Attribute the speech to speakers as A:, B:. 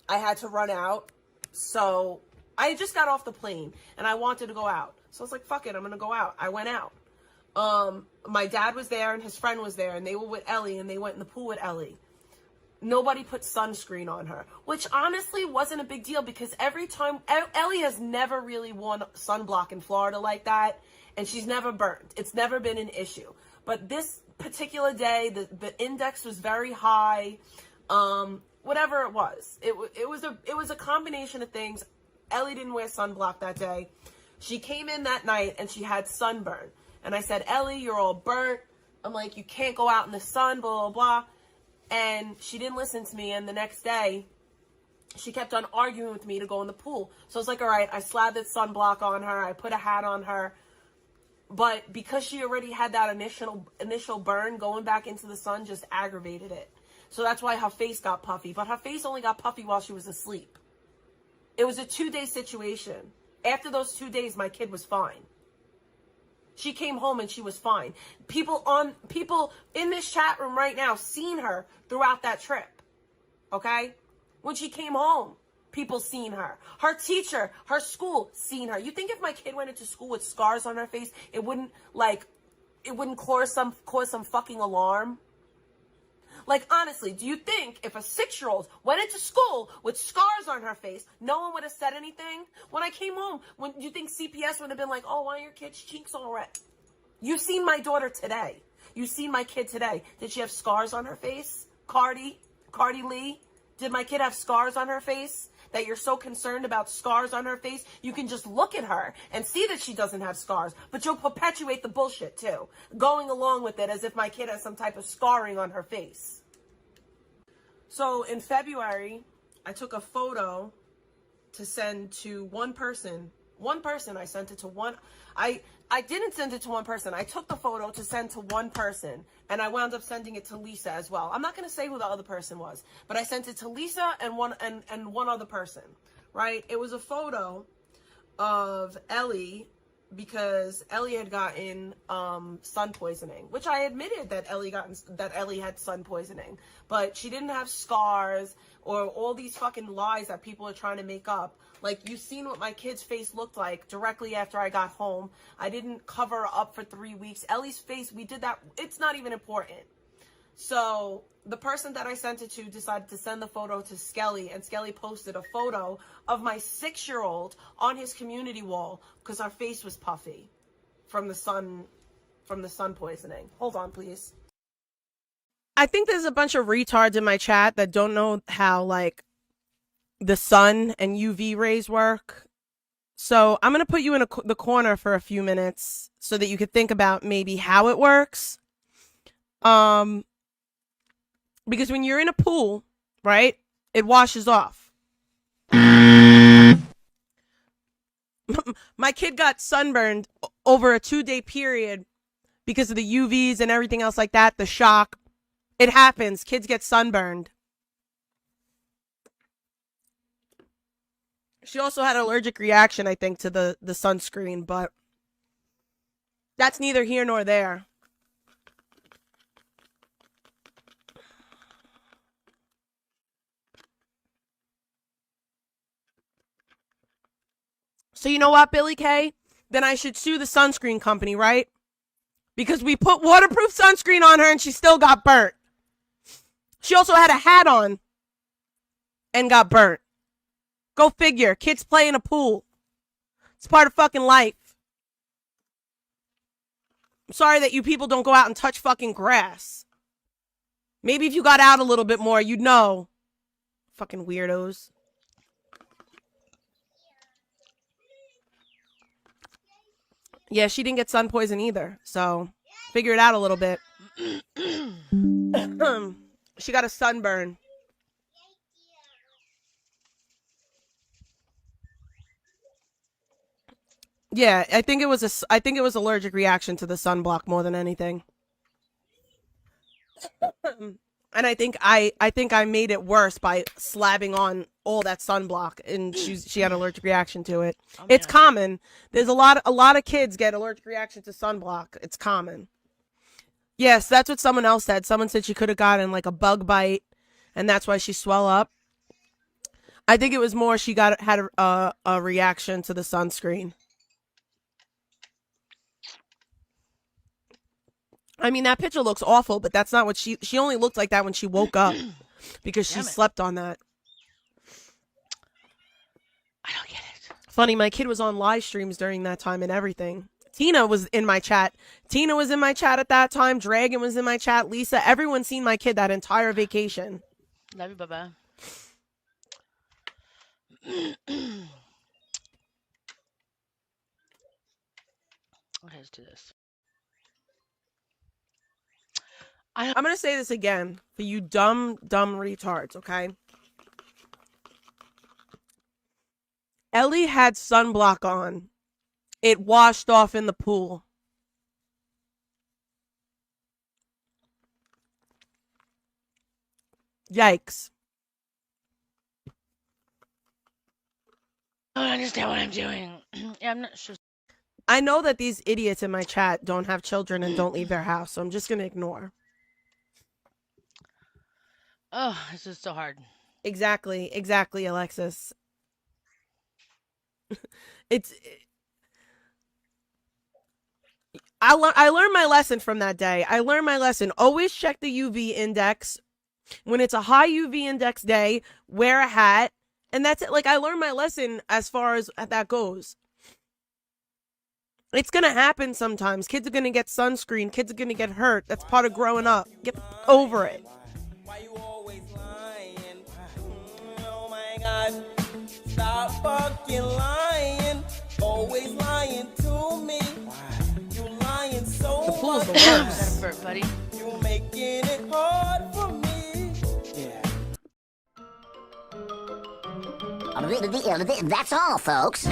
A: I had to run out. So I just got off the plane and I wanted to go out. So I was like, fuck it, I'm going to go out. I went out. My dad was there and his friend was there and they were with Ellie and they went in the pool with Ellie. Nobody put sunscreen on her, which honestly wasn't a big deal because every time, Ellie has never really worn sunblock in Florida like that, and she's never burnt. It's never been an issue. But this particular day, the index was very high. Whatever it was, it was a combination of things. Ellie didn't wear sunblock that day. She came in that night and she had sunburn. And I said, Ellie, you're all burnt. I'm like, you can't go out in the sun, blah, blah, blah. And she didn't listen to me. And the next day, she kept on arguing with me to go in the pool. So I was like, all right, I slathered sunblock on her. I put a hat on her. But because she already had that initial burn, going back into the sun just aggravated it. So that's why her face got puffy. But her face only got puffy while she was asleep. It was a 2-day situation. After those 2 days, my kid was fine. She came home and she was fine. People in this chat room right now seen her throughout that trip. Okay? When she came home, people seen her. Her teacher, her school seen her. You think if my kid went into school with scars on her face, it wouldn't cause some fucking alarm? Like, honestly, do you think if a 6-year-old went into school with scars on her face, no one would have said anything? When I came home, do you think CPS would have been like, oh, why are your kid's cheeks all red? You've seen my daughter today. You've seen my kid today. Did she have scars on her face? Cardi Lee? Did my kid have scars on her face? That you're so concerned about scars on her face, you can just look at her and see that she doesn't have scars, but you'll perpetuate the bullshit too, going along with it as if my kid has some type of scarring on her face. So in February, I took a photo to send to one person. I sent it to one. I didn't send it to one person. I took the photo to send to one person, and I wound up sending it to Lisa as well. I'm not going to say who the other person was, but I sent it to Lisa and one other person, right? It was a photo of Ellie because Ellie had gotten sun poisoning, which I admitted that Ellie had sun poisoning, but she didn't have scars or all these fucking lies that people are trying to make up. Like, you've seen what my kid's face looked like directly after I got home. I didn't cover her up for 3 weeks. Ellie's face, we did that. It's not even important. So the person that I sent it to decided to send the photo to Skelly, and Skelly posted a photo of my 6-year-old on his community wall because our face was puffy from the sun poisoning. Hold on, please. I think there's a bunch of retards in my chat that don't know how, like, the sun and UV rays work. So I'm going to put you in the corner for a few minutes so that you could think about maybe how it works. Because when you're in a pool, right, it washes off. My kid got sunburned over a 2-day period because of the UVs and everything else like that, the shock. It happens. Kids get sunburned. She also had an allergic reaction, I think, to the sunscreen, but that's neither here nor there. So you know what, Billy Kay? Then I should sue the sunscreen company, right? Because we put waterproof sunscreen on her and she still got burnt. She also had a hat on and got burnt. Go figure. Kids play in a pool. It's part of fucking life. I'm sorry that you people don't go out and touch fucking grass. Maybe if you got out a little bit more, you'd know. Fucking weirdos. Yeah, she didn't get sun poison either. So, figure it out a little bit. She got a sunburn. Yeah, I think it was allergic reaction to the sunblock more than anything. And I think I made it worse by slabbing on all that sunblock, and she had an allergic reaction to it. Oh, it's common. There's a lot of kids get allergic reaction to sunblock. It's common. Yes, that's what someone else said. Someone said she could have gotten like a bug bite, and that's why she swelled up. I think it was more she had a reaction to the sunscreen. I mean, that picture looks awful, but that's not what she only looked like that when she woke up because she slept on that.
B: I don't get it.
A: Funny, my kid was on live streams during that time and everything. Tina was in my chat. Tina was in my chat at that time. Dragon was in my chat. Lisa, everyone seen my kid that entire vacation.
B: Love you, Bubba. Okay, let's do this.
A: I'm going to say this again for you dumb retards, okay? Ellie had sunblock on. It washed off in the pool. Yikes.
B: I don't understand what I'm doing. Yeah, I'm not sure.
A: I know that these idiots in my chat don't have children and don't leave their house, so I'm just going to ignore.
B: Oh, this is so hard.
A: Exactly, Alexis. I learned my lesson from that day. I learned my lesson. Always check the UV index. When it's a high UV index day, wear a hat. And that's it. Like, I learned my lesson as far as that goes. It's going to happen sometimes. Kids are going to get sunscreen. Kids are going to get hurt. That's part of growing up. Get over it.
C: Why you always lying? Oh my God. Stop fucking lying. Always lying to me. You lying so
A: The pool's the
C: much.
A: worst.
B: Burp, buddy.
C: You making it hard for me.
D: That's all, folks.